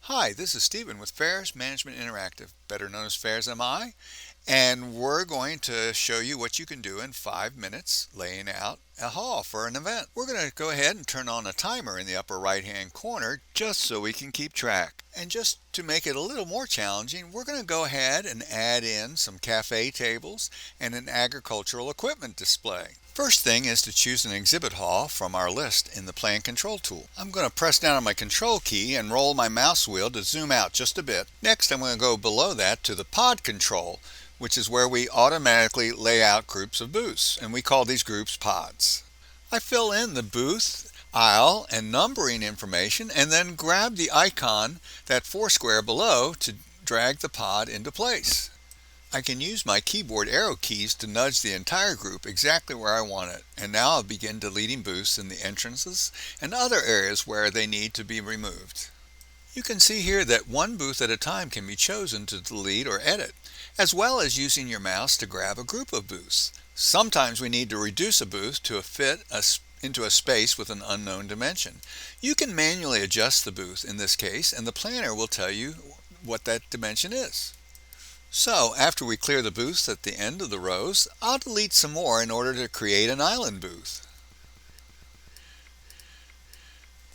Hi, this is Stephen with Fairs Management Interactive, better known as Fairs MI, and we're going to show you what you can do in 5 minutes laying out a hall for an event. We're going to go ahead and turn on a timer in the upper right hand corner just so we can keep track. And just to make it a little more challenging, we're going to go ahead and add in some cafe tables and an agricultural equipment display. First thing is to choose an exhibit hall from our list in the Plan Control tool. I'm going to press down on my control key and roll my mouse wheel to zoom out just a bit. Next, I'm going to go below that to the pod control, which is where we automatically lay out groups of booths, and we call these groups pods. I fill in the booth, aisle, and numbering information, and then grab the icon, that 4 square below, to drag the pod into place. I can use my keyboard arrow keys to nudge the entire group exactly where I want it, and now I'll begin deleting booths in the entrances and other areas where they need to be removed. You can see here that one booth at a time can be chosen to delete or edit, as well as using your mouse to grab a group of booths. Sometimes we need to reduce a booth to fit into a space with an unknown dimension. You can manually adjust the booth in this case, and the planner will tell you what that dimension is. So after we clear the booths at the end of the rows, I'll delete some more in order to create an island booth.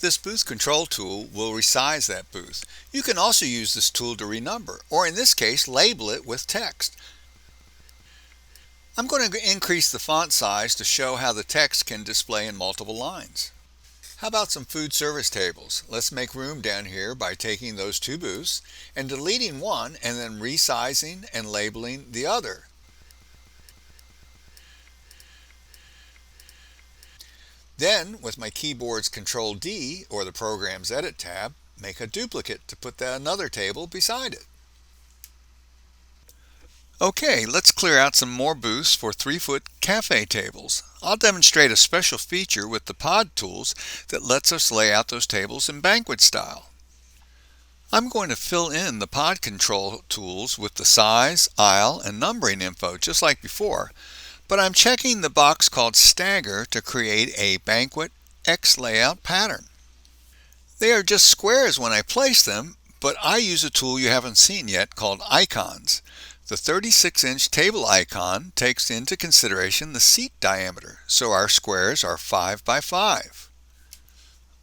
This booth control tool will resize that booth. You can also use this tool to renumber, or in this case, label it with text. I'm going to increase the font size to show how the text can display in multiple lines. How about some food service tables? Let's make room down here by taking those 2 booths and deleting one and then resizing and labeling the other. Then, with my keyboard's Control D or the Program's Edit tab, make a duplicate to put another table beside it. Okay, let's clear out some more booths for 3-foot cafe tables. I'll demonstrate a special feature with the pod tools that lets us lay out those tables in banquet style. I'm going to fill in the pod control tools with the size, aisle, and numbering info just like before, but I'm checking the box called Stagger to create a banquet X layout pattern. They are just squares when I place them, but I use a tool you haven't seen yet called icons. The 36-inch table icon takes into consideration the seat diameter, so our squares are 5 by 5.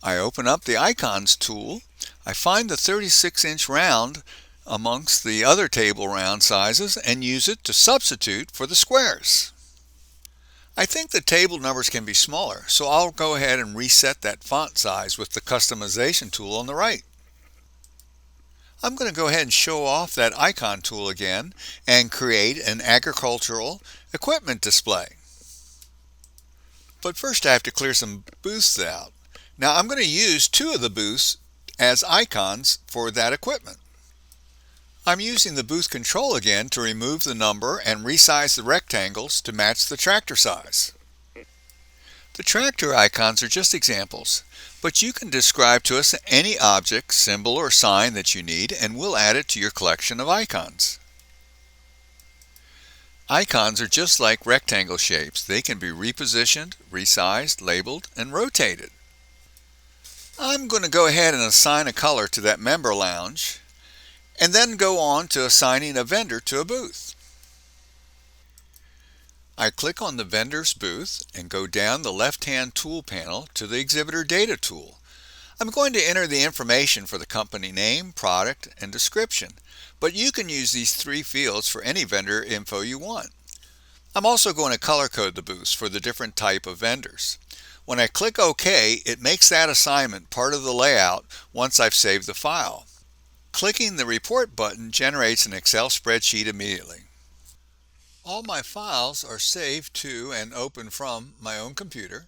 I open up the icons tool. I find the 36-inch round amongst the other table round sizes and use it to substitute for the squares. I think the table numbers can be smaller, so I'll go ahead and reset that font size with the customization tool on the right. I'm going to go ahead and show off that icon tool again and create an agricultural equipment display. But first I have to clear some booths out. Now I'm going to use 2 of the booths as icons for that equipment. I'm using the booth control again to remove the number and resize the rectangles to match the tractor size. The tractor icons are just examples, but you can describe to us any object, symbol, or sign that you need, and we'll add it to your collection of icons. Icons are just like rectangle shapes. They can be repositioned, resized, labeled, and rotated. I'm going to go ahead and assign a color to that member lounge, and then go on to assigning a vendor to a booth. I click on the vendor's booth and go down the left-hand tool panel to the exhibitor data tool. I'm going to enter the information for the company name, product, and description, but you can use these 3 fields for any vendor info you want. I'm also going to color code the booths for the different type of vendors. When I click OK, it makes that assignment part of the layout once I've saved the file. Clicking the report button generates an Excel spreadsheet immediately. All my files are saved to and open from my own computer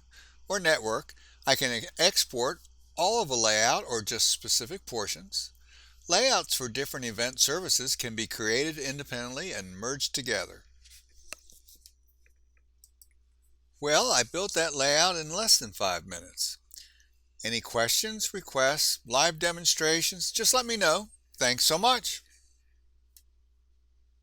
or network. I can export all of a layout or just specific portions. Layouts for different event services can be created independently and merged together. Well, I built that layout in less than 5 minutes. Any questions, requests, live demonstrations, just let me know. Thanks so much.